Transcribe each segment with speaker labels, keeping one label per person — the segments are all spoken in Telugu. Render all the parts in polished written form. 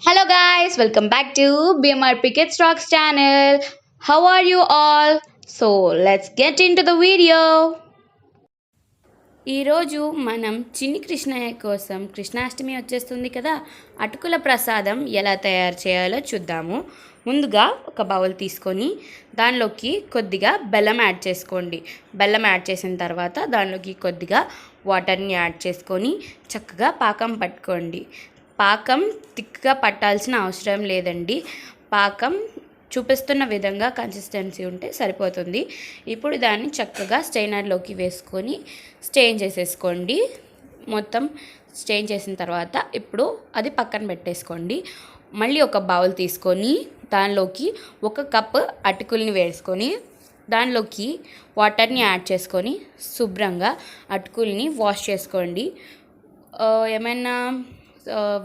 Speaker 1: Hello guys, welcome back to BMRPkidsrocks channel. How are you all? So let's get into the video.
Speaker 2: ఈరోజు మనం చిన్ని కృష్ణయ్య కోసం కృష్ణాష్టమి వచ్చేస్తుంది కదా. అటుకుల ప్రసాదం ఎలా తయారు చేయాలో చూద్దాము. ముందుగా ఒక బౌల్ తీసుకొని దానిలోకి కొద్దిగా బెల్లం యాడ్ చేసుకోండి. బెల్లం యాడ్ చేసిన తర్వాత దానిలోకి కొద్దిగా వాటర్ని యాడ్ చేసుకొని చక్కగా పాకం పట్టుకోండి. పాకం థిక్గా పట్టాల్సిన అవసరం లేదండి. పాకం చూపిస్తున్న విధంగా కన్సిస్టెన్సీ ఉంటే సరిపోతుంది. ఇప్పుడు దాన్ని చక్కగా స్ట్రైనర్లోకి వేసుకొని స్ట్రెయిన్ చేసేసుకోండి. మొత్తం స్ట్రెయిన్ చేసిన తర్వాత ఇప్పుడు అది పక్కన పెట్టేసుకోండి. మళ్ళీ ఒక బౌల్ తీసుకొని దానిలోకి 1 కప్ అటుకుల్ని వేసుకొని దానిలోకి వాటర్ని యాడ్ చేసుకొని శుభ్రంగా అటుకుల్ని వాష్ చేసుకోండి. ఏమైనా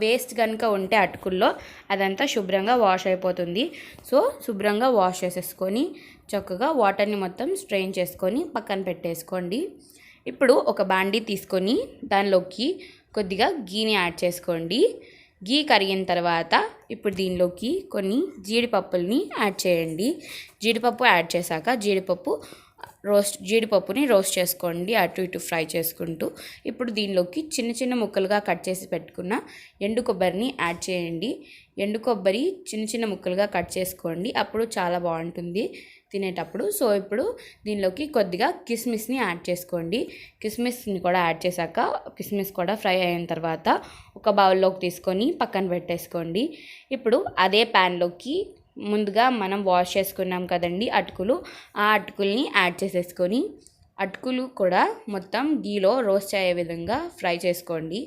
Speaker 2: వేస్ట్ కనుక ఉంటే అటుకుల్లో అదంతా శుభ్రంగా వాష్ అయిపోతుంది. సో శుభ్రంగా వాష్ చేసేసుకొని చక్కగా వాటర్ని మొత్తం స్ట్రెయిన్ చేసుకొని పక్కన పెట్టేసుకోండి. ఇప్పుడు ఒక బాండీ తీసుకొని దానిలోకి కొద్దిగా గీని యాడ్ చేసుకోండి. గీ కరిగిన తర్వాత ఇప్పుడు దీనిలోకి కొన్ని జీడిపప్పుల్ని యాడ్ చేయండి. జీడిపప్పు యాడ్ చేశాక జీడిపప్పుని రోస్ట్ చేసుకోండి, అటు ఇటు ఫ్రై చేసుకుంటూ. ఇప్పుడు దీనిలోకి చిన్న చిన్న ముక్కలుగా కట్ చేసి పెట్టుకున్న ఎండు కొబ్బరిని యాడ్ చేయండి. ఎండు కొబ్బరి చిన్న చిన్న ముక్కలుగా కట్ చేసుకోండి, అప్పుడు చాలా బాగుంటుంది తినేటప్పుడు. సో ఇప్పుడు దీనిలోకి కొద్దిగా కిస్మిస్ని యాడ్ చేసుకోండి. కిస్మిస్ని కూడా యాడ్ చేశాక కిస్మిస్ కూడా ఫ్రై అయిన తర్వాత ఒక బౌల్లోకి తీసుకొని పక్కన పెట్టేసుకోండి. ఇప్పుడు అదే ప్యాన్లోకి ముందుగా మనం వాష్ చేసుకున్నాం కదండి అటుకులు, ఆ అటుకుల్ని యాడ్ చేసేసుకొని అటుకులు కూడా మొత్తం గీలో రోస్ట్ అయ్యే విధంగా ఫ్రై చేసుకోండి.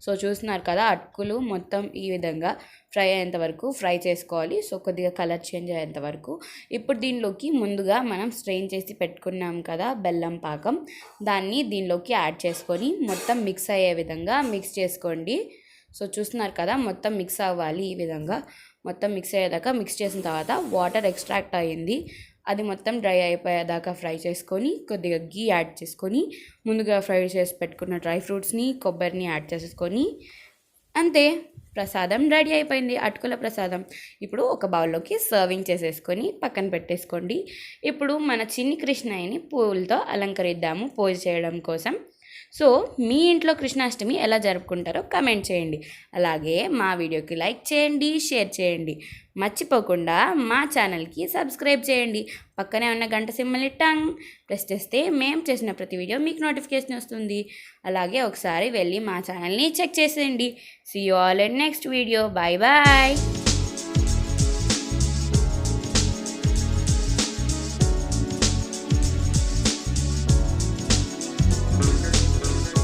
Speaker 2: సో చూస్తున్నారు కదా, అటుకులు మొత్తం ఈ విధంగా ఫ్రై అయ్యేంత వరకు ఫ్రై చేసుకోవాలి. సో కొద్దిగా కలర్ చేంజ్ అయ్యేంత వరకు. ఇప్పుడు దీనిలోకి ముందుగా మనం స్ట్రెయిన్ చేసి పెట్టుకున్నాం కదా బెల్లం పాకం, దాన్ని దీనిలోకి యాడ్ చేసుకొని మొత్తం మిక్స్ అయ్యే విధంగా మిక్స్ చేసుకోండి. సో చూస్తున్నారు కదా, మొత్తం మిక్స్ అవ్వాలి. ఈ విధంగా మొత్తం మిక్స్ అయ్యేదాకా మిక్స్ చేసిన తర్వాత వాటర్ ఎక్స్ట్రాక్ట్ అయ్యింది, అది మొత్తం డ్రై అయిపోయేదాకా ఫ్రై చేసుకొని కొద్దిగా గీ యాడ్ చేసుకొని ముందుగా ఫ్రై చేసి పెట్టుకున్న డ్రై ఫ్రూట్స్ని కొబ్బరిని యాడ్ చేసుకొని అంతే, ప్రసాదం రెడీ అయిపోయింది, అటుకుల ప్రసాదం. ఇప్పుడు ఒక బౌల్లోకి సర్వింగ్ చేసేసుకొని పక్కన పెట్టేసుకోండి. ఇప్పుడు మన చిన్ని కృష్ణయ్యని పూలతో అలంకరిద్దాము పూజ చేయడం కోసం. సో మీ ఇంట్లో కృష్ణాష్టమి ఎలా జరుపుకుంటారో కమెంట్ చేయండి. అలాగే మా వీడియోకి లైక్ చేయండి, షేర్ చేయండి. మర్చిపోకుండా మా ఛానల్కి సబ్స్క్రైబ్ చేయండి. పక్కనే ఉన్న గంట సింబల్ని ప్రెస్ చేస్తే మేము చేసిన ప్రతి వీడియో మీకు నోటిఫికేషన్ వస్తుంది. అలాగే ఒకసారి వెళ్ళి మా ఛానల్ని చెక్ చేసేయండి. See you all in next video. Bye bye.